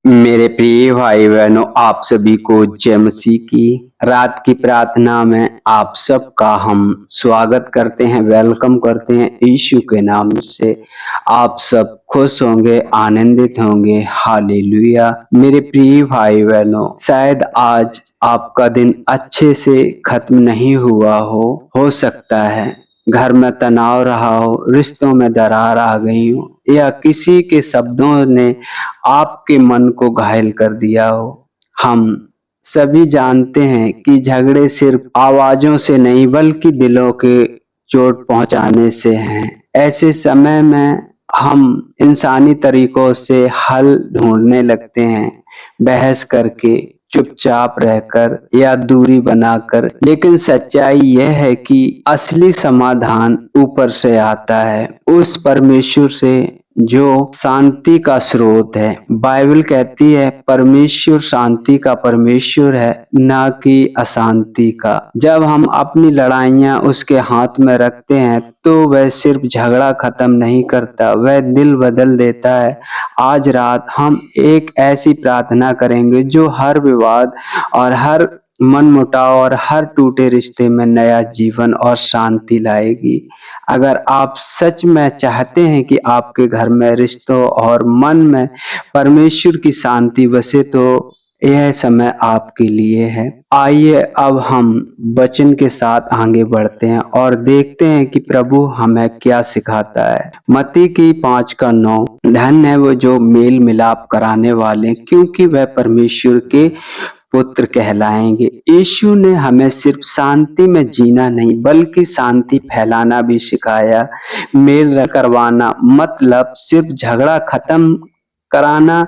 मेरे प्रिय भाई बहनों, आप सभी को जय मसीह की रात की प्रार्थना में आप सबका हम स्वागत करते हैं, वेलकम करते हैं यीशु के नाम से। आप सब खुश होंगे, आनंदित होंगे। हालेलुया। मेरे प्रिय भाई बहनों, शायद आज आपका दिन अच्छे से खत्म नहीं हुआ हो सकता है घर में तनाव रहा हो, रिश्तों में दरार आ गई हो, या किसी के शब्दों ने आपके मन को घायल कर दिया हो। हम सभी जानते हैं कि झगड़े सिर्फ आवाजों से नहीं बल्कि दिलों के चोट पहुंचाने से हैं। ऐसे समय में हम इंसानी तरीकों से हल ढूंढने लगते हैं, बहस करके, चुपचाप रहकर या दूरी बनाकर। लेकिन सच्चाई यह है कि असली समाधान ऊपर से आता है, उस परमेश्वर से जो शांति का स्रोत है। बाइबल कहती है परमेश्वर शांति का परमेश्वर है, ना कि अशांति का। जब हम अपनी लड़ाइयां उसके हाथ में रखते हैं तो वह सिर्फ झगड़ा खत्म नहीं करता, वह दिल बदल देता है। आज रात हम एक ऐसी प्रार्थना करेंगे जो हर विवाद और हर मनमुटाव और हर टूटे रिश्ते में नया जीवन और शांति लाएगी। अगर आप सच में चाहते हैं कि आपके घर में, रिश्तों और मन में परमेश्वर की शांति बसे, तो यह समय आपके लिए है। आइए अब हम वचन के साथ आगे बढ़ते हैं और देखते हैं कि प्रभु हमें क्या सिखाता है। मत्ती की 5:9, धन्य है वो जो मेल मिलाप कराने वाले, क्योंकि वह परमेश्वर के पुत्र कहलाएंगे। यीशु ने हमें सिर्फ शांति में जीना नहीं बल्कि शांति फैलाना भी सिखाया। मेल करवाना मतलब सिर्फ झगड़ा खत्म कराना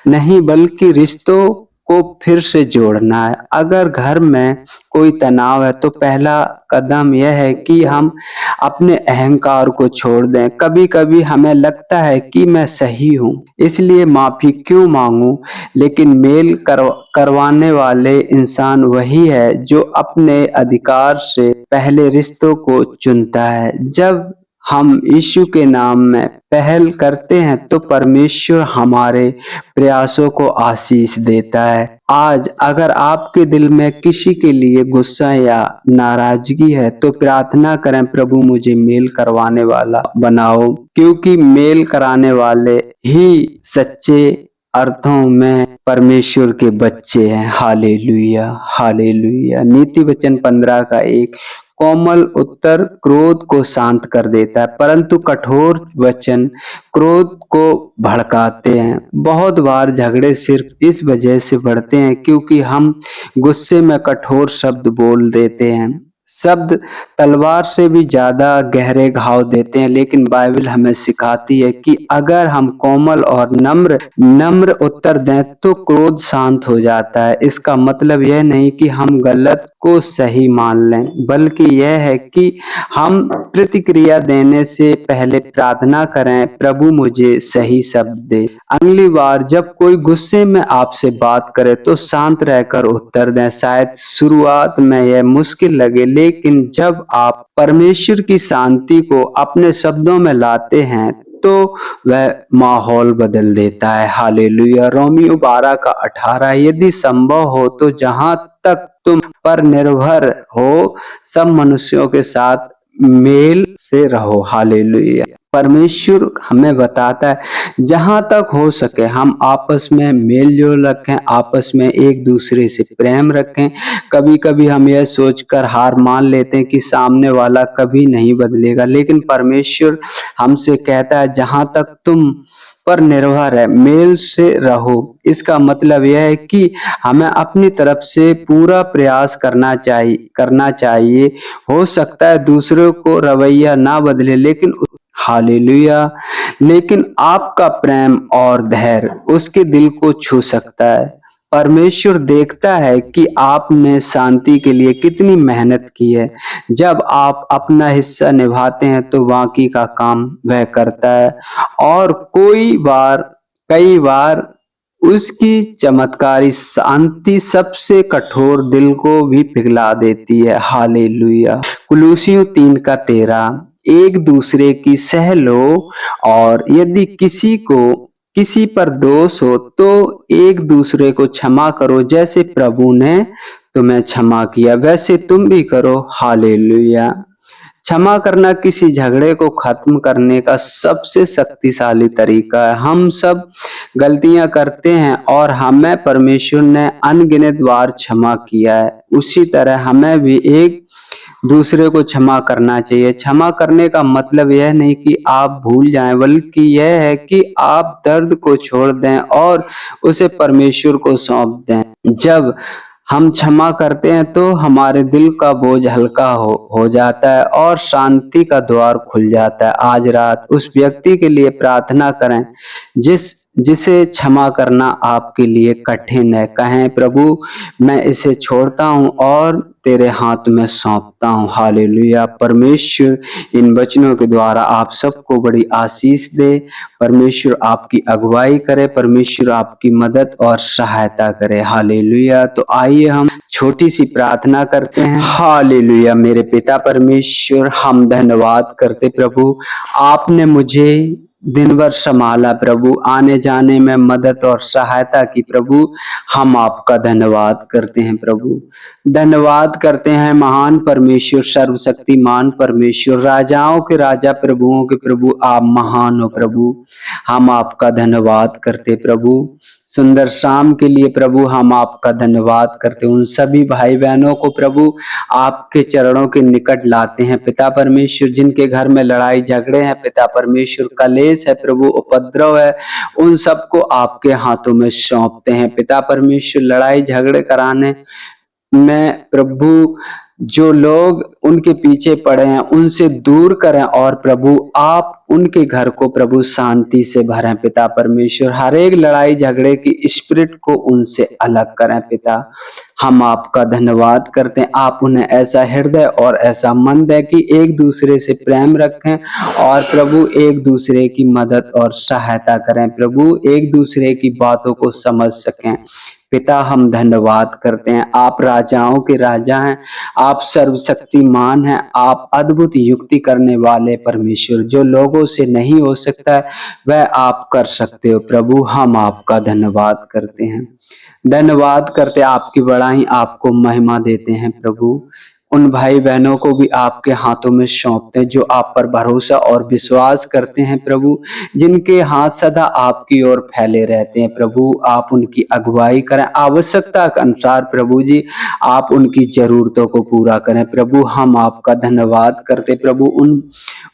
नहीं बल्कि रिश्तों को फिर से जोड़ना है। अगर घर में कोई तनाव है तो पहला कदम यह है कि हम अपने अहंकार को छोड़ दें। कभी कभी हमें लगता है कि मैं सही हूँ, इसलिए माफी क्यों मांगूं। लेकिन मेल करवाने वाले इंसान वही है जो अपने अधिकार से पहले रिश्तों को चुनता है। जब हम यीशु के नाम में पहल करते हैं तो परमेश्वर हमारे प्रयासों को आशीष देता है। आज अगर आपके दिल में किसी के लिए गुस्सा या नाराजगी है तो प्रार्थना करें, प्रभु मुझे मेल करवाने वाला बनाओ, क्योंकि मेल कराने वाले ही सच्चे अर्थों में परमेश्वर के बच्चे हैं। Hallelujah, hallelujah. नीति वचन 15:1, कोमल उत्तर क्रोध को शांत कर देता है, परंतु कठोर वचन क्रोध को भड़काते हैं। बहुत बार झगड़े सिर्फ इस वजह से बढ़ते हैं क्योंकि हम गुस्से में कठोर शब्द बोल देते हैं। शब्द तलवार से भी ज्यादा गहरे घाव देते हैं, लेकिन बाइबल हमें सिखाती है कि अगर हम कोमल और नम्र उत्तर दें तो क्रोध शांत हो जाता है। इसका मतलब यह नहीं कि हम गलत को सही मान लें, बल्कि यह है कि हम प्रतिक्रिया देने से पहले प्रार्थना करें, प्रभु मुझे सही शब्द दे। अगली बार जब कोई गुस्से में आपसे बात करे तो शांत रहकर उत्तर दें। शायद शुरुआत में यह मुश्किल लगे, लेकिन जब आप परमेश्वर की शांति को अपने शब्दों में लाते हैं तो वह माहौल बदल देता है। हालेलुया। रोमियो 12:18, यदि संभव हो तो जहां तक तुम पर निर्भर हो सब मनुष्यों के साथ मेल से रहो। हालेलुया। परमेश्वर हमें बताता है जहां तक हो सके हम आपस में मेल जोल रखें, आपस में एक दूसरे से प्रेम रखें। कभी कभी हम यह सोचकर हार मान लेते हैं कि सामने वाला कभी नहीं बदलेगा, लेकिन परमेश्वर हमसे कहता है जहां तक तुम पर निर्भर है मेल से रहो। इसका मतलब यह है कि हमें अपनी तरफ से पूरा प्रयास करना चाहिए। हो सकता है दूसरों को रवैया ना बदले, लेकिन हालेलुया, लेकिन आपका प्रेम और धैर्य उसके दिल को छू सकता है। परमेश्वर देखता है कि आपने शांति के लिए कितनी मेहनत की है। जब आप अपना हिस्सा निभाते हैं तो बाकी का काम वह करता है, और कई बार उसकी चमत्कारी शांति सबसे कठोर दिल को भी पिघला देती है। हालेलुया। कुलुसियों 3:13, एक दूसरे की सह लो, और यदि किसी को किसी पर दोष हो तो एक दूसरे को क्षमा करो, जैसे प्रभु ने तुम्हें क्षमा किया वैसे तुम भी करो। हालेलुया। क्षमा करना किसी झगड़े को खत्म करने का सबसे शक्तिशाली तरीका है। हम सब गलतियां करते हैं और हमें परमेश्वर ने अनगिनत बार क्षमा किया है। उसी तरह हमें भी एक दूसरे को क्षमा करना चाहिए। क्षमा करने का मतलब यह नहीं कि आप भूल जाएं, बल्कि यह है कि आप दर्द को छोड़ दें और उसे परमेश्वर को सौंप दें। जब हम क्षमा करते हैं तो हमारे दिल का बोझ हल्का हो जाता है और शांति का द्वार खुल जाता है। आज रात उस व्यक्ति के लिए प्रार्थना करें जिसे क्षमा करना आपके लिए कठिन है। कहें, प्रभु मैं इसे छोड़ता हूँ और तेरे हाथ में सौंपता हूँ। हालेलुया। परमेश्वर इन वचनों के द्वारा आप सबको बड़ी आशीष दे। परमेश्वर आपकी अगुवाई करे, परमेश्वर आपकी मदद और सहायता करे। हालेलुया। तो आइए हम छोटी सी प्रार्थना करते हैं। हालेलुया। मेरे पिता परमेश्वर, हम धन्यवाद करते प्रभु, आपने मुझे दिन भर संभाला प्रभु, आने जाने में मदद और सहायता की प्रभु। हम आपका धन्यवाद करते हैं प्रभु। धन्यवाद करते हैं महान परमेश्वर, सर्वशक्तिमान परमेश्वर, राजाओं के राजा, प्रभुओं के प्रभु, आप महान हो प्रभु। हम आपका धन्यवाद करते प्रभु। सुंदर शाम के लिए प्रभु हम आपका धन्यवाद करते। उन सभी भाई बहनों को प्रभु आपके चरणों के निकट लाते हैं पिता परमेश्वर, जिनके घर में लड़ाई झगड़े हैं पिता परमेश्वर, कलेश है प्रभु, उपद्रव है, उन सबको आपके हाथों में सौंपते हैं पिता परमेश्वर। लड़ाई झगड़े कराने में प्रभु जो लोग उनके पीछे पड़े हैं उनसे दूर करें और प्रभु आप उनके घर को प्रभु शांति से भरें पिता परमेश्वर। हर एक लड़ाई झगड़े की स्पिरिट को उनसे अलग करें पिता। हम आपका धन्यवाद करते हैं, आप उन्हें ऐसा हृदय और ऐसा मन दे कि एक दूसरे से प्रेम रखें और प्रभु एक दूसरे की मदद और सहायता करें प्रभु, एक दूसरे की बातों को समझ सकें पिता। हम धन्यवाद करते हैं, आप राजाओं के राजा हैं, आप सर्वशक्तिमान हैं, आप अद्भुत युक्ति करने वाले परमेश्वर, जो लोगों से नहीं हो सकता है वह आप कर सकते हो प्रभु। हम आपका धन्यवाद करते हैं, धन्यवाद करते, आपकी बड़ाई, आपको महिमा देते हैं प्रभु। उन भाई बहनों को भी आपके हाथों में सौंपते हैं जो आप पर भरोसा और विश्वास करते हैं प्रभु, जिनके हाथ सदा आपकी ओर फैले रहते हैं प्रभु। आप उनकी अगुवाई करें आवश्यकता के अनुसार प्रभु जी, आप उनकी जरूरतों को पूरा करें प्रभु। हम आपका धन्यवाद करते प्रभु।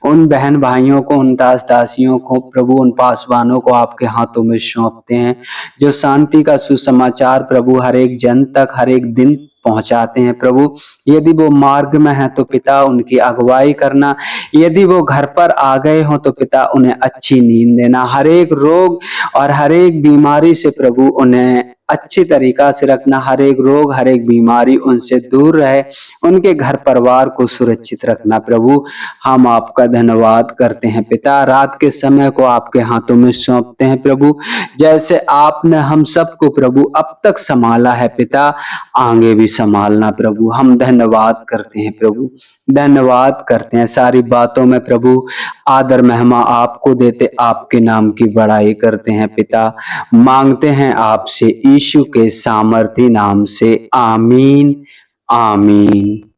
उन बहन भाइयों को, उन दास दासियों को प्रभु, उन पासवानों को आपके हाथों में सौंपते हैं जो शांति का सुसमाचार प्रभु हर एक जन तक हर एक दिन पहुंचाते हैं प्रभु। यदि वो मार्ग में है तो पिता उनकी अगुवाई करना, यदि वो घर पर आ गए हो तो पिता उन्हें अच्छी नींद देना, हर एक रोग और हर एक बीमारी से प्रभु उन्हें अच्छी तरीका से रखना, हर एक रोग हर एक बीमारी उनसे दूर रहे, उनके घर परिवार को सुरक्षित रखना प्रभु। हम आपका धन्यवाद करते हैं पिता, रात के समय को आपके हाथों में सौंपते हैं प्रभु। जैसे आपने हम सबको प्रभु अब तक संभाला है पिता, आगे भी संभालना प्रभु। हम धन्यवाद करते हैं प्रभु, धन्यवाद करते हैं। सारी बातों में प्रभु आदर महिमा आपको देते, आपके नाम की बड़ाई करते हैं पिता। मांगते हैं आपसे यीशु के सामर्थी नाम से, आमीन आमीन।